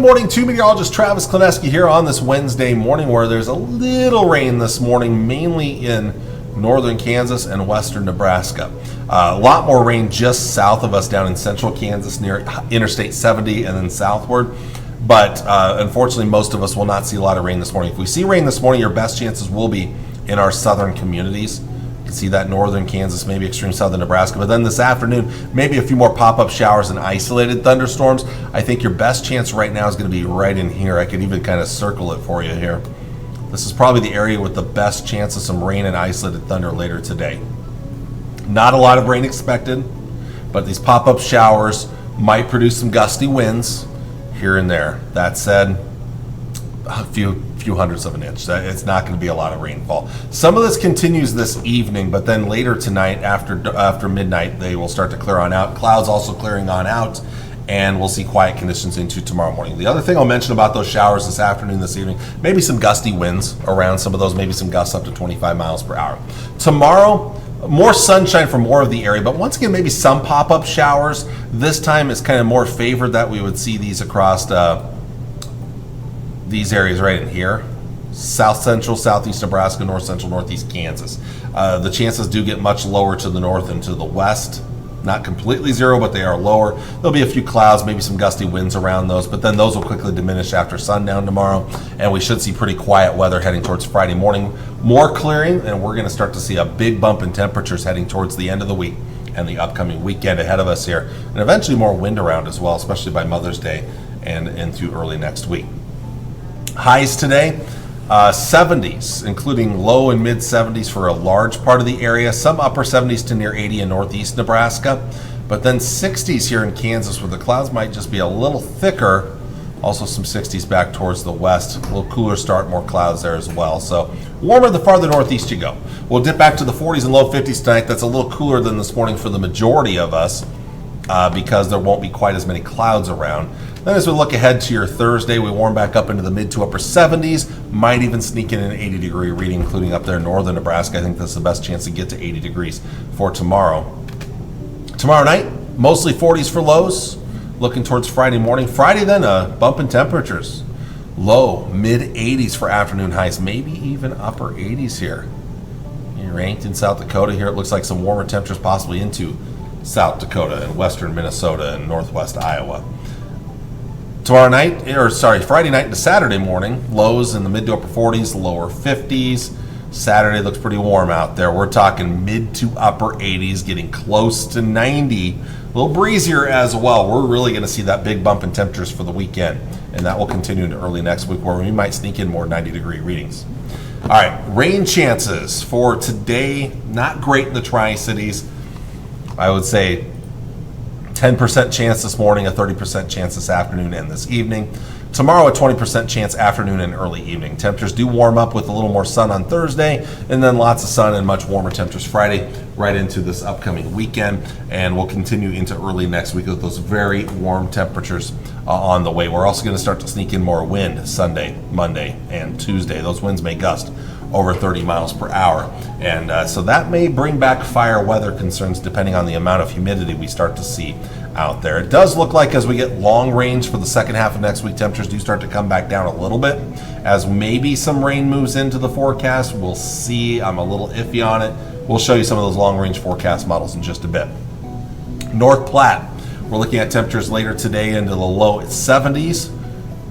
morning to meteorologist Travis Klineski here on this Wednesday morning, where there's a little rain this morning, mainly in northern Kansas and western Nebraska. A lot more rain just south of us down in central Kansas near Interstate 70 and then southward. But unfortunately, most of us will not see a lot of rain this morning. If we see rain this morning, your best chances will be in our southern communities. You can see that northern Kansas, maybe extreme southern Nebraska. But then this afternoon, maybe a few more pop-up showers and isolated thunderstorms. I think your best chance right now is going to be right in here. I could even kind of circle it for you here. This is probably the area with the best chance of some rain and isolated thunder later today. Not a lot of rain expected, but these pop-up showers might produce some gusty winds here and there. That said, a few hundredths of an inch. It's not going to be a lot of rainfall. Some of this continues this evening, but then later tonight, after midnight, they will start to clear on out. Clouds also clearing on out, and we'll see quiet conditions into tomorrow morning. The other thing I'll mention about those showers this afternoon, this evening, maybe some gusty winds around some of those, maybe some gusts up to 25 miles per hour. Tomorrow, more sunshine for more of the area, but once again, maybe some pop-up showers. This time it's kind of more favored that we would see these across these areas right in here. South central, southeast Nebraska, north central, northeast Kansas. The chances do get much lower to the north and to the west. Not completely zero, but they are lower. There'll be a few clouds, maybe some gusty winds around those, but then those will quickly diminish after sundown tomorrow, and we should see pretty quiet weather heading towards Friday morning. More clearing, and we're going to start to see a big bump in temperatures heading towards the end of the week and the upcoming weekend ahead of us here, and eventually more wind around as well, especially by Mother's Day and into early next week. Highs today, 70s, including low and mid 70s for a large part of the area, some upper 70s to near 80 in northeast Nebraska, but then 60s here in Kansas, where the clouds might just be a little thicker. Also some 60s back towards the west. A little cooler start, more clouds there as well. So warmer the farther northeast you go. We'll dip back to the 40s and low 50s tonight. That's a little cooler than this morning for the majority of us because there won't be quite as many clouds around. Then as we look ahead to your Thursday, we warm back up into the mid to upper 70s, might even sneak in an 80-degree reading, including up there in northern Nebraska. I think that's the best chance to get to 80 degrees for tomorrow. Tomorrow night, mostly 40s for lows, looking towards Friday morning. Friday then, a bump in temperatures. Low, mid 80s for afternoon highs, maybe even upper 80s here. You're ranked in South Dakota here. It looks like some warmer temperatures possibly into South Dakota and western Minnesota and northwest Iowa. Friday night to Saturday morning, lows in the mid to upper 40s, lower 50s. Saturday looks pretty warm out there. We're talking mid to upper 80s, getting close to 90. A little breezier as well. We're really going to see that big bump in temperatures for the weekend, and that will continue into early next week, where we might sneak in more 90-degree readings. All right, rain chances for today, not great in the Tri-Cities. I would say 10% chance this morning, a 30% chance this afternoon and this evening. Tomorrow, a 20% chance afternoon and early evening. Temperatures do warm up with a little more sun on Thursday, and then lots of sun and much warmer temperatures Friday, right into this upcoming weekend. And we'll continue into early next week with those very warm temperatures on the way. We're also going to start to sneak in more wind Sunday, Monday, and Tuesday. Those winds may gust over 30 miles per hour. And so that may bring back fire weather concerns depending on the amount of humidity we start to see out there. It does look like as we get long range for the second half of next week, temperatures do start to come back down a little bit as maybe some rain moves into the forecast. We'll see. I'm a little iffy on it. We'll show you some of those long range forecast models in just a bit. North Platte, we're looking at temperatures later today into the low 70s.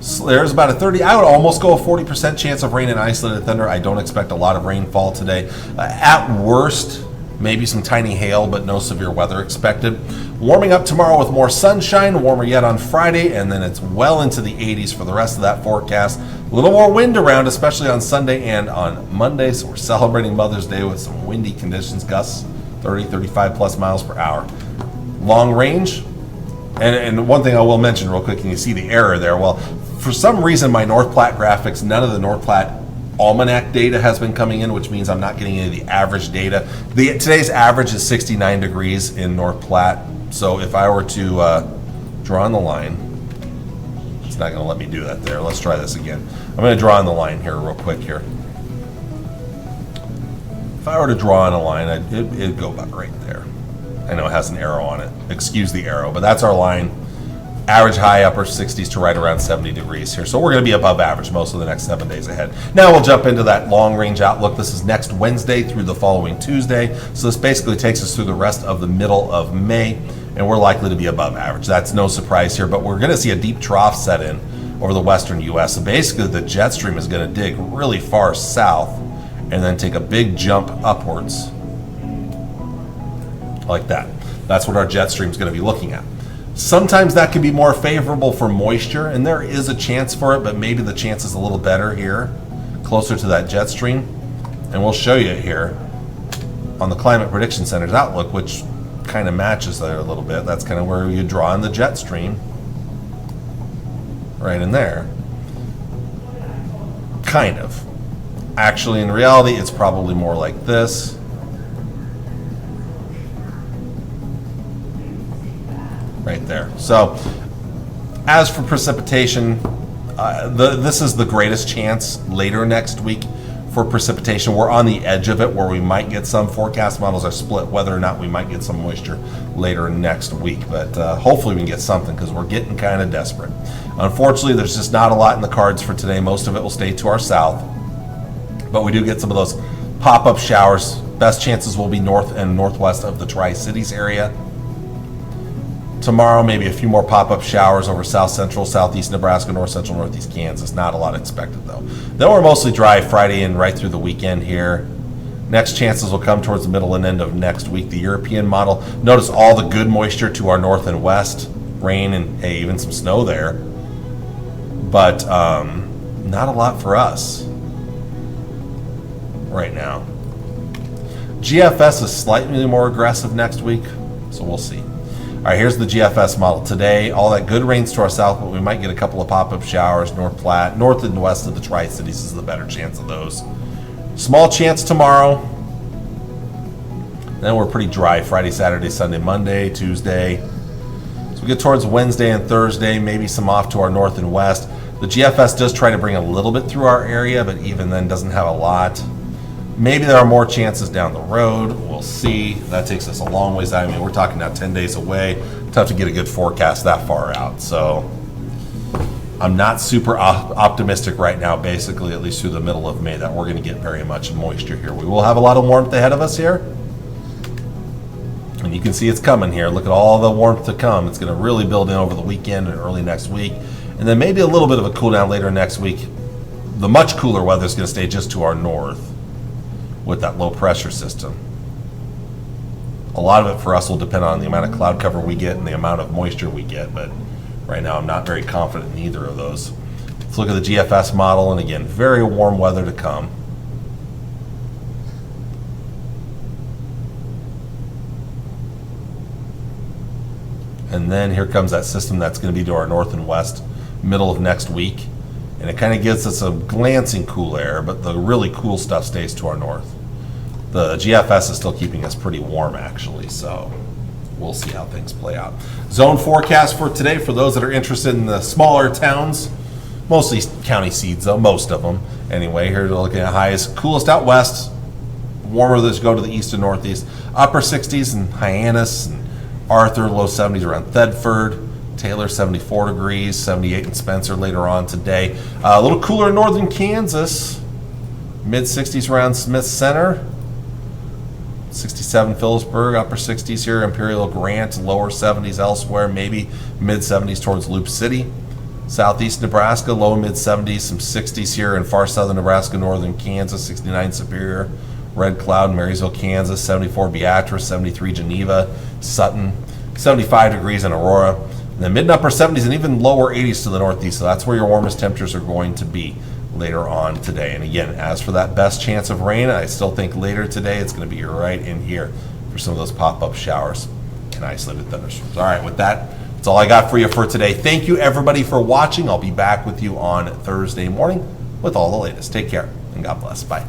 So there's about a 30, I would almost go a 40% chance of rain and isolated thunder. I don't expect a lot of rainfall today. At worst, maybe some tiny hail, but no severe weather expected. Warming up tomorrow with more sunshine, warmer yet on Friday, and then it's well into the 80s for the rest of that forecast. A little more wind around, especially on Sunday and on Monday, so we're celebrating Mother's Day with some windy conditions, gusts 30, 35 plus miles per hour. Long range, and one thing I will mention real quick, and you see the error there. Well, for some reason, my North Platte graphics, none of the North Platte almanac data has been coming in, which means I'm not getting any of the average data. Today's average is 69 degrees in North Platte. So if I were to draw on the line, it's not going to let me do that there. Let's try this again. I'm going to draw on the line here real quick here. If I were to draw on a line, it'd go about right there. I know it has an arrow on it. Excuse the arrow, but that's our line Average high upper 60s to right around 70 degrees here. So we're going to be above average most of the next 7 days ahead. Now we'll jump into that long range outlook. This is next Wednesday through the following Tuesday. So this basically takes us through the rest of the middle of May, and we're likely to be above average. That's no surprise here, but we're going to see a deep trough set in over the western U.S. So basically the jet stream is going to dig really far south and then take a big jump upwards like that. That's what our jet stream is going to be looking at. Sometimes that can be more favorable for moisture, and there is a chance for it, but maybe the chance is a little better here, closer to that jet stream. And we'll show you here on the Climate Prediction Center's outlook, which kind of matches there a little bit. That's kind of where you draw in the jet stream, right in there. Kind of. Actually, in reality, it's probably more like this. Right there. So, as for precipitation, this is the greatest chance later next week for precipitation. We're on the edge of it where we might get some. Forecast models are split whether or not we might get some moisture later next week, but hopefully we can get something because we're getting kind of desperate. Unfortunately, there's just not a lot in the cards for today. Most of it will stay to our south, but we do get some of those pop-up showers. Best chances will be north and northwest of the Tri-Cities area. Tomorrow, maybe a few more pop-up showers over south central, southeast Nebraska, north central, northeast Kansas. Not a lot expected, though. Then we're mostly dry Friday and right through the weekend here. Next chances will come towards the middle and end of next week. The European model, notice all the good moisture to our north and west. Rain and, hey, even some snow there. But not a lot for us right now. GFS is slightly more aggressive next week, so we'll see. All right, here's the GFS model today. All that good rains to our south, but we might get a couple of pop-up showers. North Platte, north and west of the Tri-Cities is the better chance of those. Small chance tomorrow. Then we're pretty dry Friday, Saturday, Sunday, Monday, Tuesday. So we get towards Wednesday and Thursday, maybe some off to our north and west. The GFS does try to bring a little bit through our area, but even then doesn't have a lot. Maybe there are more chances down the road. We'll see. That takes us a long ways out. I mean, we're talking now 10 days away. Tough to get a good forecast that far out. So I'm not super optimistic right now, basically, at least through the middle of May, that we're going to get very much moisture here. We will have a lot of warmth ahead of us here. And you can see it's coming here. Look at all the warmth to come. It's going to really build in over the weekend and early next week. And then maybe a little bit of a cool down later next week. The much cooler weather is going to stay just to our north with that low pressure system. A lot of it for us will depend on the amount of cloud cover we get and the amount of moisture we get, but right now I'm not very confident in either of those. Let's look at the GFS model, and again, very warm weather to come. And then here comes that system that's going to be to our north and west middle of next week. And it kind of gives us a glancing cool air, but the really cool stuff stays to our north. The GFS is still keeping us pretty warm, actually, so we'll see how things play out. Zone forecast for today, for those that are interested in the smaller towns, mostly county seeds, though, most of them. Anyway, here we're looking at highs. Coolest out west, warmer those go to the east and northeast. Upper 60s in Hyannis and Arthur, low 70s around Thedford. Taylor, 74 degrees, 78 in Spencer later on today. A little cooler in northern Kansas, mid-60s around Smith Center, 67 Phillipsburg, upper 60s here, Imperial Grant, lower 70s elsewhere, maybe mid-70s towards Loop City. Southeast Nebraska, low mid-70s, some 60s here in far southern Nebraska, northern Kansas, 69 Superior, Red Cloud, Marysville, Kansas, 74 Beatrice, 73 Geneva, Sutton, 75 degrees in Aurora. And then mid and upper 70s and even lower 80s to the northeast. So that's where your warmest temperatures are going to be later on today. And again, as for that best chance of rain, I still think later today it's going to be right in here for some of those pop-up showers and isolated thunderstorms. All right, with that, that's all I got for you for today. Thank you, everybody, for watching. I'll be back with you on Thursday morning with all the latest. Take care, and God bless. Bye.